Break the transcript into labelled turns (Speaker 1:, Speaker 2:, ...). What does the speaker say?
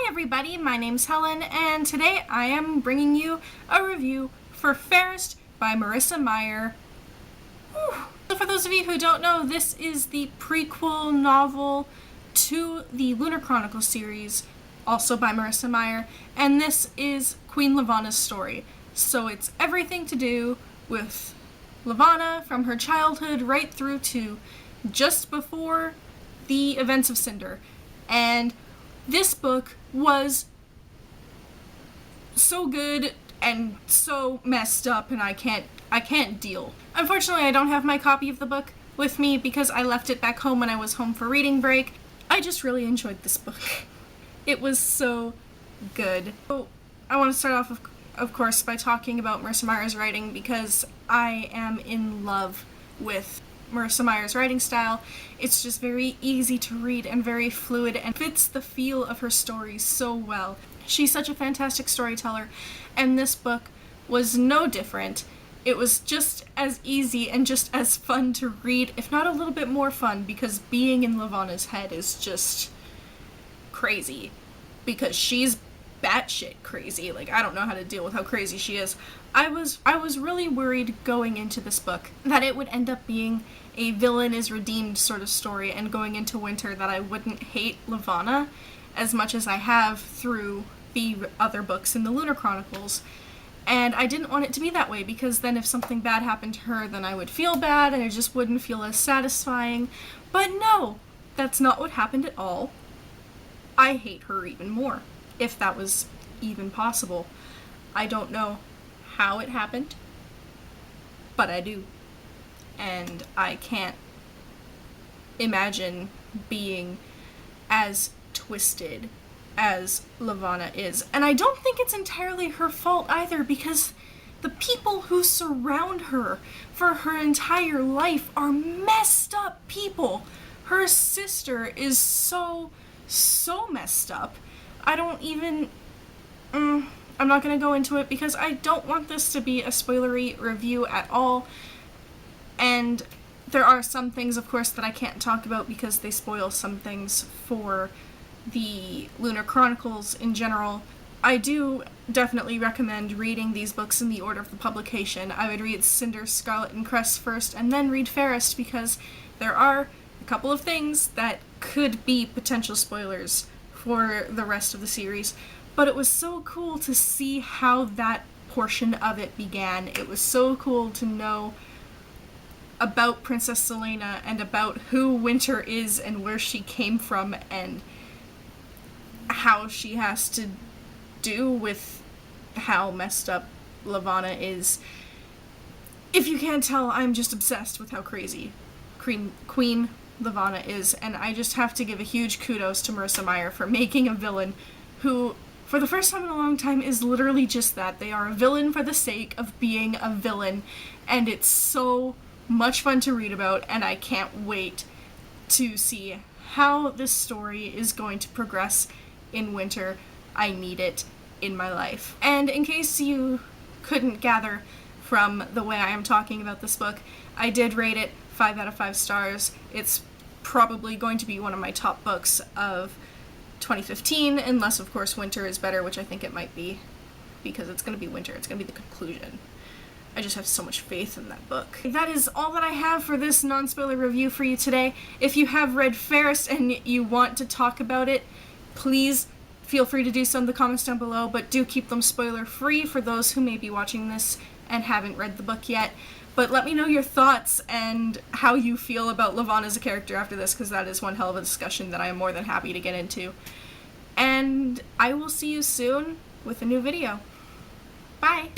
Speaker 1: everybody, my name's Helen, and today I am bringing you a review for Fairest by Marissa Meyer. Whew. So for those of you who don't know, this is the prequel novel to the Lunar Chronicles series, also by Marissa Meyer, and this is Queen Levana's story. So it's everything to do with Levana from her childhood right through to just before the events of Cinder. And this book was so good and so messed up, and I can't deal. Unfortunately, I don't have my copy of the book with me because I left it back home when I was home for reading break. I just really enjoyed this book. It was so good. So I want to start off, of course, by talking about Marissa Meyer's writing because I am in love with Marissa Meyer's writing style. It's just very easy to read and very fluid and fits the feel of her stories so well. She's such a fantastic storyteller, and this book was no different. It was just as easy and just as fun to read, if not a little bit more fun, because being in Levana's head is just crazy, because she's batshit crazy. Like, I don't know how to deal with how crazy she is. I was really worried going into this book that it would end up being a villain is redeemed sort of story, and going into winter that I wouldn't hate Levana as much as I have through the other books in the Lunar Chronicles. And I didn't want it to be that way, because then if something bad happened to her, then I would feel bad and it just wouldn't feel as satisfying. But no, that's not what happened at all. I hate her even more, if that was even possible. I don't know how it happened, but I do. And I can't imagine being as twisted as Levana is. And I don't think it's entirely her fault either, because the people who surround her for her entire life are messed up people. Her sister is so messed up. I don't even... I'm not going to go into it because I don't want this to be a spoilery review at all. And there are some things, of course, that I can't talk about because they spoil some things for the Lunar Chronicles in general. I do definitely recommend reading these books in the order of the publication. I would read Cinder, Scarlet, and Crest first, and then read Fairest, because there are a couple of things that could be potential spoilers for the rest of the series. But it was so cool to see how that portion of it began. It was so cool to know about Princess Selena and about who Winter is and where she came from and how she has to do with how messed up Levana is. If you can't tell, I'm just obsessed with how crazy Queen Levana is, and I just have to give a huge kudos to Marissa Meyer for making a villain who, for the first time in a long time, is literally just that. They are a villain for the sake of being a villain, and it's so much fun to read about, and I can't wait to see how this story is going to progress in winter. I need it in my life. And in case you couldn't gather from the way I am talking about this book, I did rate it 5 out of 5 stars. It's probably going to be one of my top books of 2015, unless of course Winter is better, which I think it might be, because it's going to be Winter. It's going to be the conclusion. I just have so much faith in that book. That is all that I have for this non-spoiler review for you today. If you have read Fairest and you want to talk about it, please feel free to do so in the comments down below, but do keep them spoiler-free for those who may be watching this and haven't read the book yet. But let me know your thoughts and how you feel about Levana as a character after this, because that is one hell of a discussion that I am more than happy to get into. And I will see you soon with a new video. Bye!